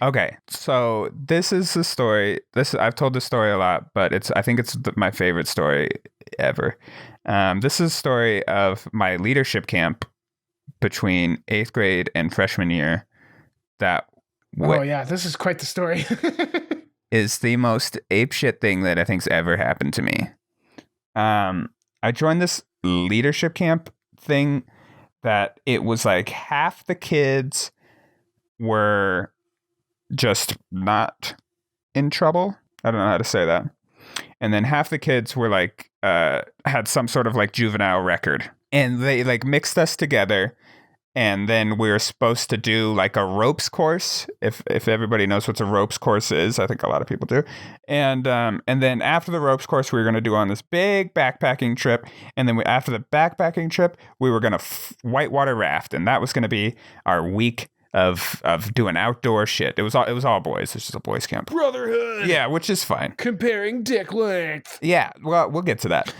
Okay, so this is the story. I've told this story a lot, but I think it's my favorite story ever. This is a story of my leadership camp between 8th grade and freshman year. That Oh yeah, this is quite the story. is the most apeshit thing that I think's ever happened to me. I joined this leadership camp thing that it was like half the kids were just not in trouble. I don't know how to say that. And then half the kids were like had some sort of like juvenile record. And they like mixed us together, and then we were supposed to do like a ropes course. If everybody knows what a ropes course is, I think a lot of people do. And then after the ropes course, we were going to do on this big backpacking trip. And then after the backpacking trip, we were going to whitewater raft, and that was going to be our week of doing outdoor shit. It was all boys. It's just a boys camp. Brotherhood. Yeah, which is fine. Comparing dick length. Yeah, well, we'll get to that.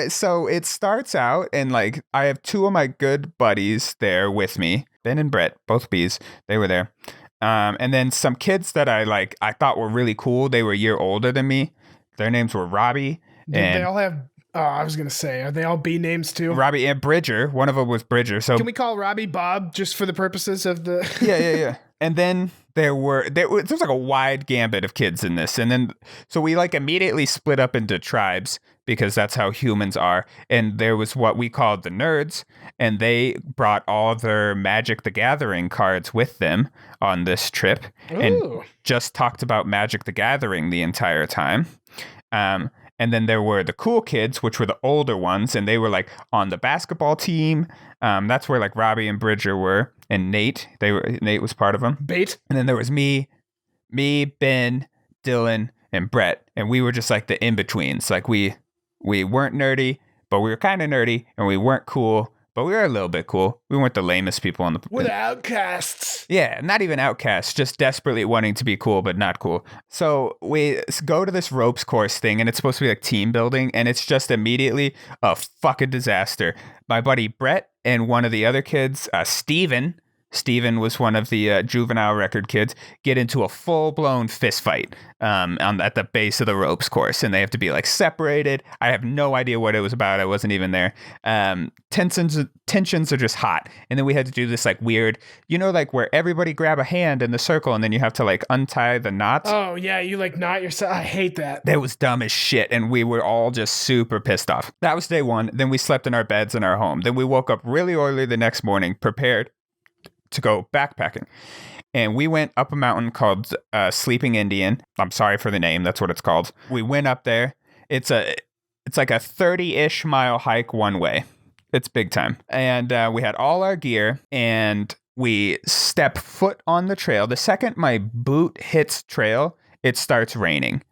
So it starts out, and like I have two of my good buddies there with me, Ben and Brett, both B's. They were there, and then some kids that I thought were really cool. They were a year older than me. Their names were Robbie. Did they all have? Oh, I was gonna say, are they all B names too? Robbie and Bridger. One of them was Bridger. So can we call Robbie Bob just for the purposes of the? yeah. And then there was like a wide gambit of kids in this, and then so we like immediately split up into tribes because that's how humans are. And there was what we called the nerds, and they brought all their Magic the Gathering cards with them on this trip, and just talked about Magic the Gathering the entire time. And then there were the cool kids, which were the older ones, and they were like on the basketball team. That's where like Robbie and Bridger were, and Nate. Nate was part of them. Bait. And then there was me, Ben, Dylan, and Brett, and we were just like the in betweens. Like we weren't nerdy, but we were kind of nerdy, and we weren't cool, but we were a little bit cool. We weren't the lamest people on the. We're the outcasts. Yeah, not even outcasts, just desperately wanting to be cool, but not cool. So we go to this ropes course thing, and it's supposed to be like team building, and it's just immediately a fucking disaster. My buddy Brett and one of the other kids, Steven was one of the juvenile record kids, get into a full-blown fist fight at the base of the ropes course, and they have to be like separated. I have no idea what it was about. I wasn't even there. Tensions are just hot. And then we had to do this like weird, like where everybody grab a hand in the circle, and then you have to like untie the knots. Oh yeah, you like knot yourself. I hate that. That was dumb as shit, and we were all just super pissed off. That was day one. Then we slept in our beds in our home. Then we woke up really early the next morning, prepared to go backpacking, and we went up a mountain called Sleeping Indian. I'm sorry for the name, that's what it's called. We went up there. It's like a 30-ish mile hike one way. It's big time. And we had all our gear, and we step foot on the trail. The second my boot hits trail, it starts raining.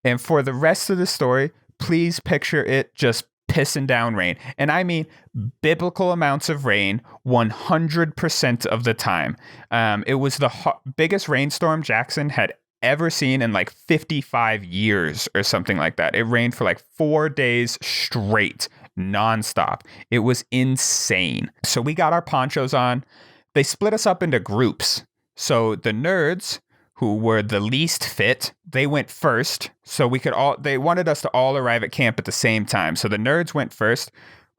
And for the rest of the story, please picture it just pissing down rain. And I mean biblical amounts of rain 100% of the time. It was the biggest rainstorm Jackson had ever seen in like 55 years or something like that. It rained for like 4 days straight, nonstop. It was insane. So we got our ponchos on. They split us up into groups. So the nerds, who were the least fit, they went first. So they wanted us to all arrive at camp at the same time. So the nerds went first.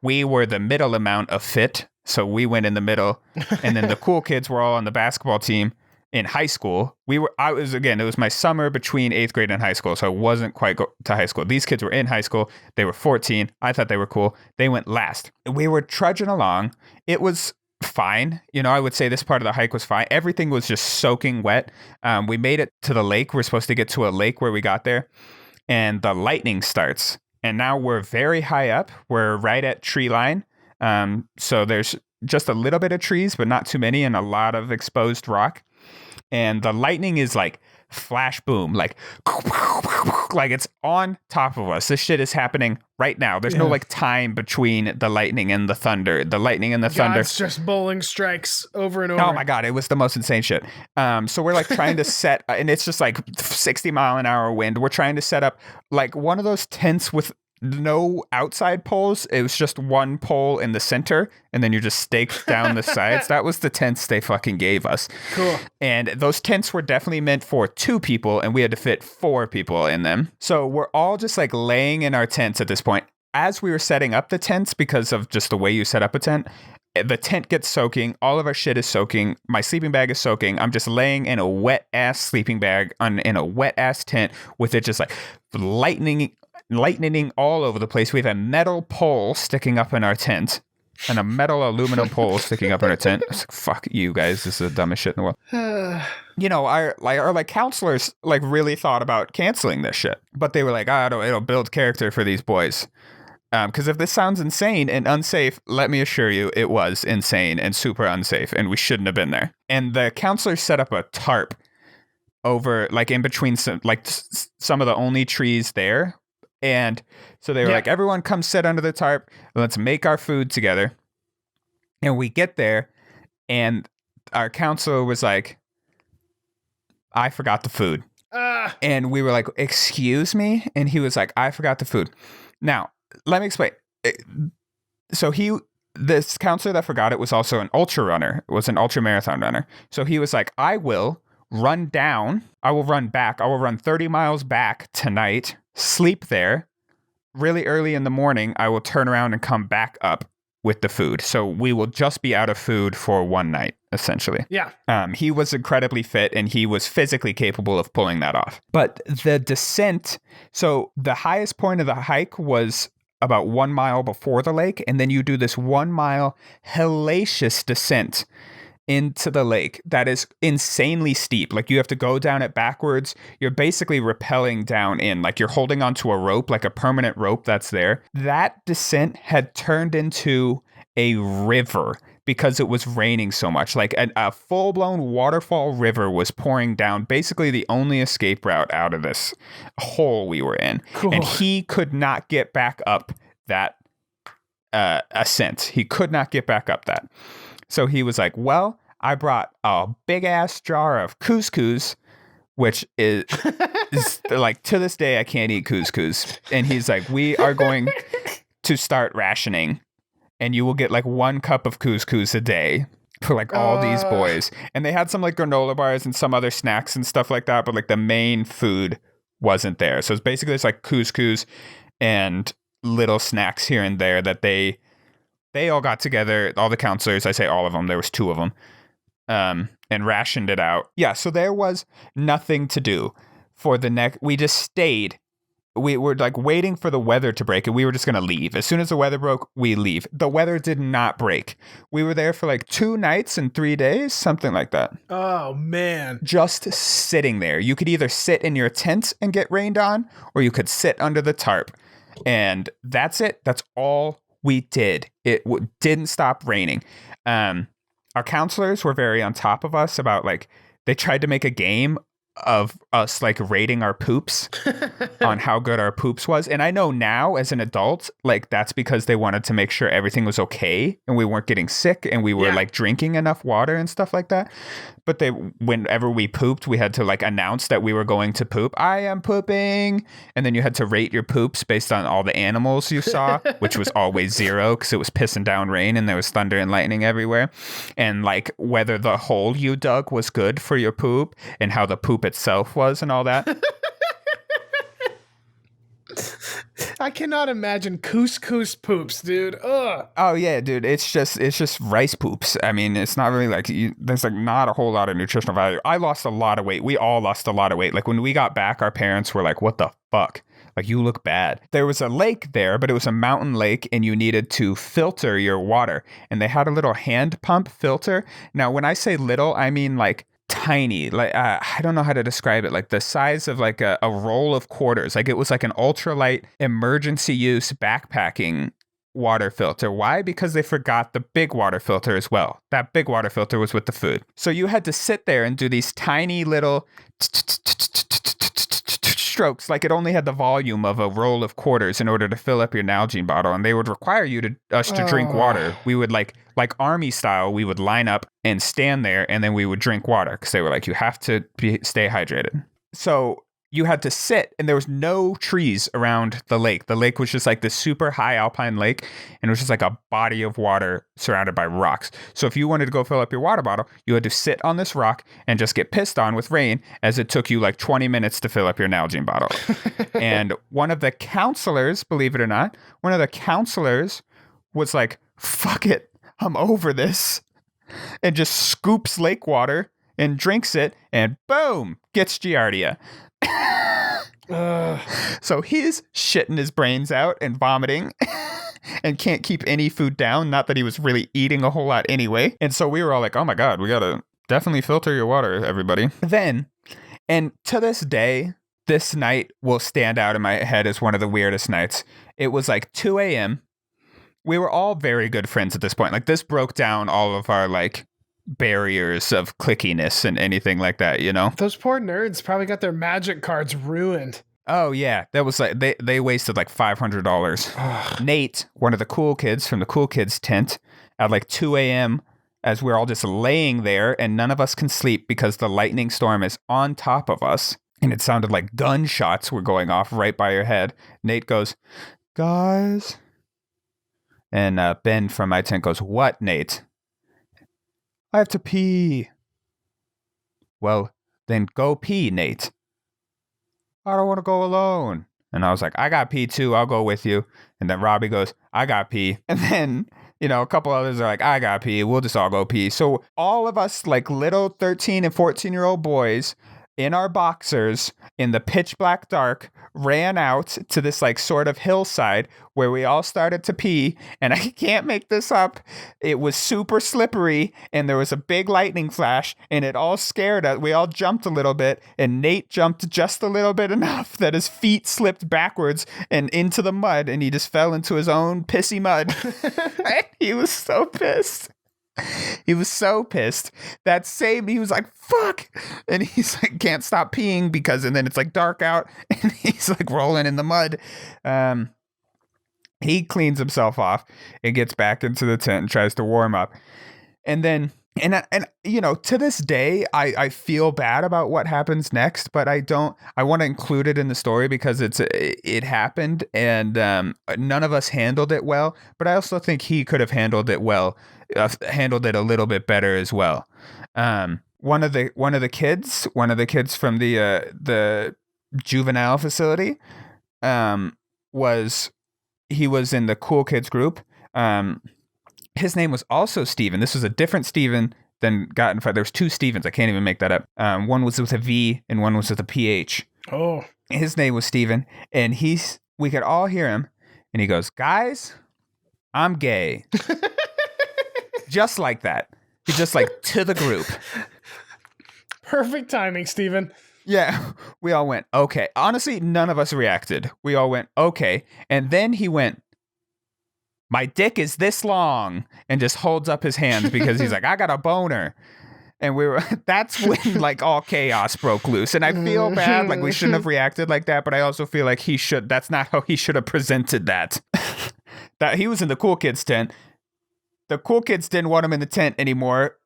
We were the middle amount of fit. So we went in the middle. And then the cool kids were all on the basketball team in high school. It was my summer between 8th grade and high school. So I wasn't quite to high school. These kids were in high school. They were 14. I thought they were cool. They went last. We were trudging along. It was fine. I would say this part of the hike was fine. Everything was just soaking wet. We made it to the lake. We're supposed to get to a lake where we got there, and the lightning starts. And now we're very high up. We're right at tree line. So there's just a little bit of trees, but not too many, and a lot of exposed rock. And the lightning is like flash boom, like it's on top of us. This shit is happening right now. There's no like time between the lightning and the thunder. The lightning and the thunder. It's just bowling strikes over and over. Oh my God, it was the most insane shit. So we're like trying to set, and it's just like 60 mile an hour wind. We're trying to set up like one of those tents with no outside poles. It was just one pole in the center, and then you're just staked down the sides. That was the tents they fucking gave us. Cool. And those tents were definitely meant for 2 people, and we had to fit 4 people in them. So we're all just like laying in our tents at this point. As we were setting up the tents, because of just the way you set up a tent, the tent gets soaking. All of our shit is soaking. My sleeping bag is soaking. I'm just laying in a wet ass sleeping bag in a wet ass tent with it just like lightning all over the place. We have a metal pole sticking up in our tent and a metal aluminum pole sticking up in our tent. It's like, fuck you guys. This is the dumbest shit in the world. You know, our counselors like really thought about canceling this shit, but they were like, it'll build character for these boys. Because if this sounds insane and unsafe, let me assure you, it was insane and super unsafe, and we shouldn't have been there. And the counselors set up a tarp over, like, in between some of the only trees there. And so they were like, everyone come sit under the tarp. Let's make our food together. And we get there, and our counselor was like, I forgot the food. And we were like, excuse me? And he was like, I forgot the food. Now, let me explain. So this counselor that forgot it was also an ultra runner, was an ultra marathon runner. So he was like, I will run back. I will run 30 miles back tonight, sleep there. Really early in the morning, I will turn around and come back up with the food. So we will just be out of food for one night, essentially. Yeah. He was incredibly fit and he was physically capable of pulling that off. But the descent, so the highest point of the hike was about 1 mile before the lake, and then you do this 1 mile hellacious descent into the lake that is insanely steep. Like, you have to go down it backwards. You're basically rappelling down in, like you're holding onto a rope, like a permanent rope that's there. That descent had turned into a river because it was raining so much. Like a full-blown waterfall river was pouring down, basically the only escape route out of this hole we were in. Cool. And he could not get back up that ascent. He could not get back up that. So he was like, well, I brought a big-ass jar of couscous, which is like, to this day, I can't eat couscous. And he's like, we are going to start rationing, and you will get like 1 cup of couscous a day for like all these boys. And they had some like granola bars and some other snacks and stuff like that, but like the main food wasn't there. So it's basically just like couscous and little snacks here and there that they all got together, all the counselors, I say all of them, there was 2 of them, and rationed it out. Yeah, so there was nothing to do for the next, we just stayed. We were like waiting for the weather to break, and we were just going to leave. As soon as the weather broke, we leave. The weather did not break. We were there for like 2 nights and 3 days, something like that. Oh, man. Just sitting there. You could either sit in your tent and get rained on, or you could sit under the tarp. And that's it. That's all we did. It didn't stop raining. Our counselors were very on top of us about, like, they tried to make a game of us like rating our poops on how good our poops was. And I know now as an adult, like, that's because they wanted to make sure everything was okay and we weren't getting sick and we were like drinking enough water and stuff like that. But whenever we pooped, we had to like announce that we were going to poop. I am pooping. And then you had to rate your poops based on all the animals you saw, which was always 0 because it was pissing down rain and there was thunder and lightning everywhere. And like whether the hole you dug was good for your poop and how the poop itself was and all that. I cannot imagine couscous poops, dude. Ugh. Oh yeah, dude. It's just rice poops. I mean, it's not really like there's like not a whole lot of nutritional value. I lost a lot of weight. We all lost a lot of weight. Like when we got back, our parents were like, "What the fuck? Like you look bad." There was a lake there, but it was a mountain lake, and you needed to filter your water. And they had a little hand pump filter. Now, when I say little, I mean like tiny, like I don't know how to describe it, like the size of like a roll of quarters. Like it was like an ultralight emergency use backpacking water filter. Why? Because they forgot the big water filter as well. That big water filter was with the food. So you had to sit there and do these tiny little strokes, like it only had the volume of a roll of quarters in order to fill up your Nalgene bottle, and they would require us to drink water. We would like army style, we would line up and stand there, and then we would drink water because they were like, you have to stay hydrated. So you had to sit, and there was no trees around the lake. The lake was just like this super high alpine lake, and it was just like a body of water surrounded by rocks. So if you wanted to go fill up your water bottle, you had to sit on this rock and just get pissed on with rain, as it took you like 20 minutes to fill up your Nalgene bottle. And one of the counselors, believe it or not, was like, fuck it, I'm over this, and just scoops lake water and drinks it, and boom, gets Giardia. So he's shitting his brains out and vomiting and can't keep any food down. Not that he was really eating a whole lot anyway. And so we were all like, oh my God, we gotta definitely filter your water, everybody. Then, and to this day, this night will stand out in my head as one of the weirdest nights. It was like 2 a.m. We were all very good friends at this point. Like, this broke down all of our like barriers of clickiness and anything like that, you know? Those poor nerds probably got their magic cards ruined. Oh yeah, that was like they wasted like $500. Nate, one of the cool kids from the cool kids tent, at like 2 a.m. as we're all just laying there and none of us can sleep because the lightning storm is on top of us and it sounded like gunshots were going off right by your head. Nate goes, guys, and Ben from my tent goes, what, Nate? I have to pee. Well, then go pee, Nate. I don't want to go alone. And I was like, I got pee too. I'll go with you. And then Robbie goes, I got pee. And then, you know, a couple others are like, I got pee. We'll just all go pee. So all of us, like little 13 and 14-year-old boys in our boxers in the pitch black dark, ran out to this like sort of hillside where we all started to pee. And I can't make this up. It was super slippery and there was a big lightning flash and it all scared us. We all jumped a little bit and Nate jumped just a little bit enough that his feet slipped backwards and into the mud and he just fell into his own pissy mud. He was so pissed. He was so pissed. He was like, fuck. And he's like, can't stop peeing because, and then it's like dark out and he's like rolling in the mud. He cleans himself off and gets back into the tent and tries to warm up. And then, and you know, to this day, I feel bad about what happens next, but I want to include it in the story because it happened and none of us handled it well, but I also think he could have handled it well. Handled it a little bit better as well. One of the kids from the juvenile facility was in the cool kids group. His name was also Steven. This was a different Steven than got in fight. There was two Stevens. I can't even make that up. One was with a V and one was with a PH. Oh, his name was Steven, and we could all hear him, and he goes, "Guys, I'm gay." Just like that. He's just like to the group. Perfect timing, Steven. Yeah. We all went, okay. Honestly, none of us reacted. We all went, okay. And then he went, my dick is this long, and just holds up his hands because he's like, I got a boner. And that's when like all chaos broke loose. And I feel bad. Like we shouldn't have reacted like that. But I also feel like that's not how he should have presented that. That he was in the cool kids tent. The cool kids didn't want him in the tent anymore,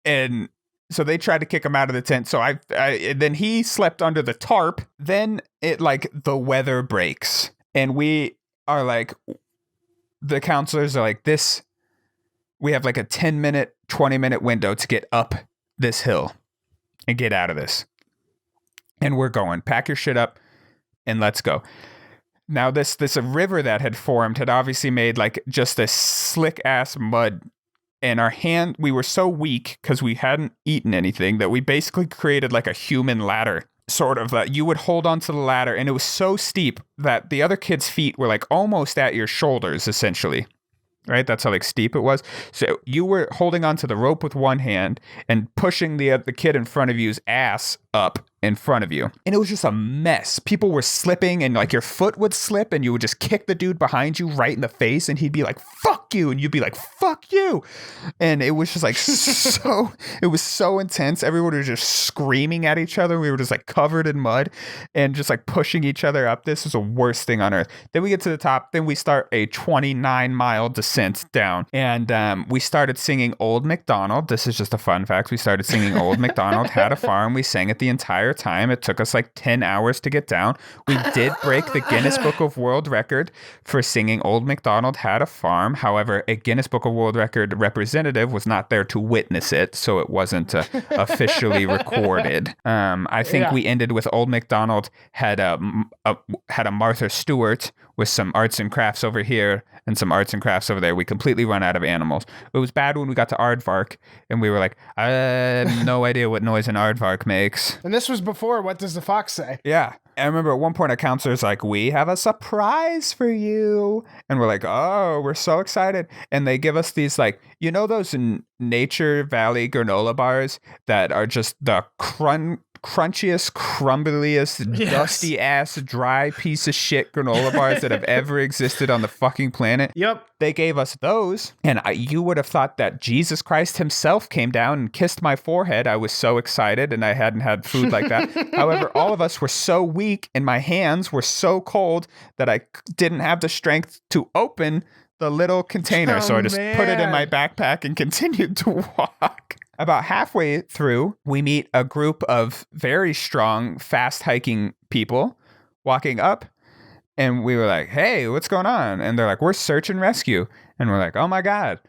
and so they tried to kick him out of the tent. So then he slept under the tarp. Then the weather breaks, and we are like, the counselors are like, we have like a 10-minute, 20-minute window to get up this hill and get out of this. And we're going, pack your shit up and let's go. Now, this river that had formed had obviously made like just a slick ass mud, and we were so weak because we hadn't eaten anything that we basically created like a human ladder, sort of. You would hold onto the ladder, and it was so steep that the other kids' feet were like almost at your shoulders, essentially. Right? That's how like steep it was. So you were holding onto the rope with one hand and pushing the kid in front of you's ass up in front of you. And it was just a mess. People were slipping, and like your foot would slip and you would just kick the dude behind you right in the face, and he'd be like, fuck you. And you'd be like, fuck you. And it was just like it was so intense. Everyone was just screaming at each other. We were just like covered in mud and just like pushing each other up. This was the worst thing on earth. Then we get to the top. Then we start a 29-mile descent down. And we started singing Old MacDonald. This is just a fun fact. We started singing Old MacDonald Had a Farm. We sang it the entire entire time. It took us like 10 hours to get down. We did break the Guinness Book of World Record for singing Old MacDonald Had a Farm. However, a Guinness Book of World Record representative was not there to witness it, so it wasn't officially recorded. I think we ended with Old MacDonald had a Martha Stewart with some arts and crafts over here and some arts and crafts over there. We completely run out of animals. It was bad when we got to Aardvark and we were like, I have no idea what noise an Aardvark makes. And this was before What Does the Fox Say? Yeah. I remember at one point a counselor's like, we have a surprise for you. And we're like, oh, we're so excited. And they give us these like, you know, those Nature Valley granola bars that are just the crunchiest, crumbliest, dusty ass, dry piece of shit granola bars that have ever existed on the fucking planet. Yep. They gave us those, and you would have thought that Jesus Christ himself came down and kissed my forehead. I was so excited, and I hadn't had food like that. However, all of us were so weak, and my hands were so cold that I didn't have the strength to open the little container. So I just put it in my backpack and continued to walk. About halfway through, we meet a group of very strong, fast hiking people walking up. And we were like, hey, what's going on? And they're like, we're search and rescue. And we're like, oh my God,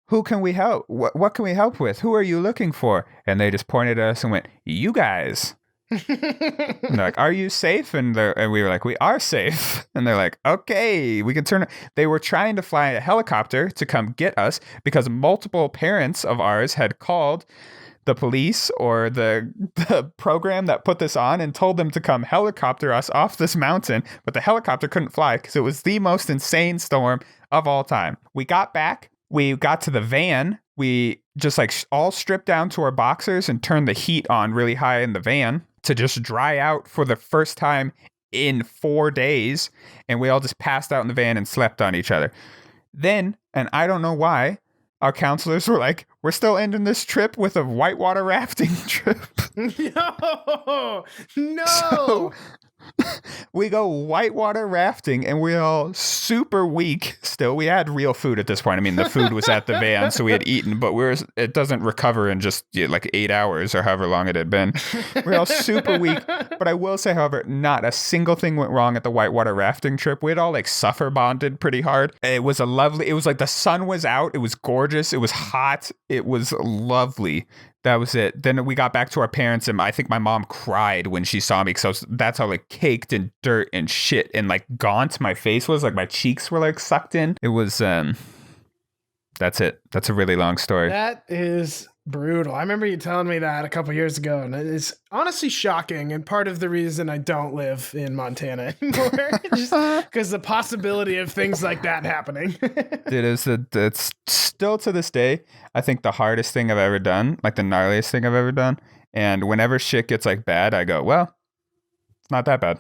who can we help? What can we help with? Who are you looking for? And they just pointed at us and went, you guys. And they're like, are you safe? And we were like, we are safe. And they're like, okay, we can turn. They were trying to fly a helicopter to come get us because multiple parents of ours had called the police or the program that put this on and told them to come helicopter us off this mountain. But the helicopter couldn't fly because it was the most insane storm of all time. We got back. We got to the van. We just like all stripped down to our boxers and turned the heat on really high in the van to just dry out for the first time in 4 days. And we all just passed out in the van and slept on each other. Then, and I don't know why, our counselors were like, we're still ending this trip with a whitewater rafting trip. No. So, we go whitewater rafting and we're all super weak still. We had real food at this point. I mean, the food was at the van, so we had eaten, but it doesn't recover in just like 8 hours or however long it had been. We're all super weak. But I will say, however, not a single thing went wrong at the whitewater rafting trip. We had all like suffer bonded pretty hard. It was like the sun was out. It was gorgeous. It was hot. It was lovely. That was it. Then we got back to our parents, and I think my mom cried when she saw me because that's how like caked in dirt and shit and like gaunt my face was. Like my cheeks were like sucked in. It was, that's it. That's a really long story. That is brutal. I remember you telling me that a couple years ago, and it's honestly shocking and part of the reason I don't live in Montana anymore. Just because the possibility of things like that happening. It's still to this day, I think the hardest thing I've ever done, like the gnarliest thing I've ever done. And whenever shit gets like bad, I go, well, it's not that bad.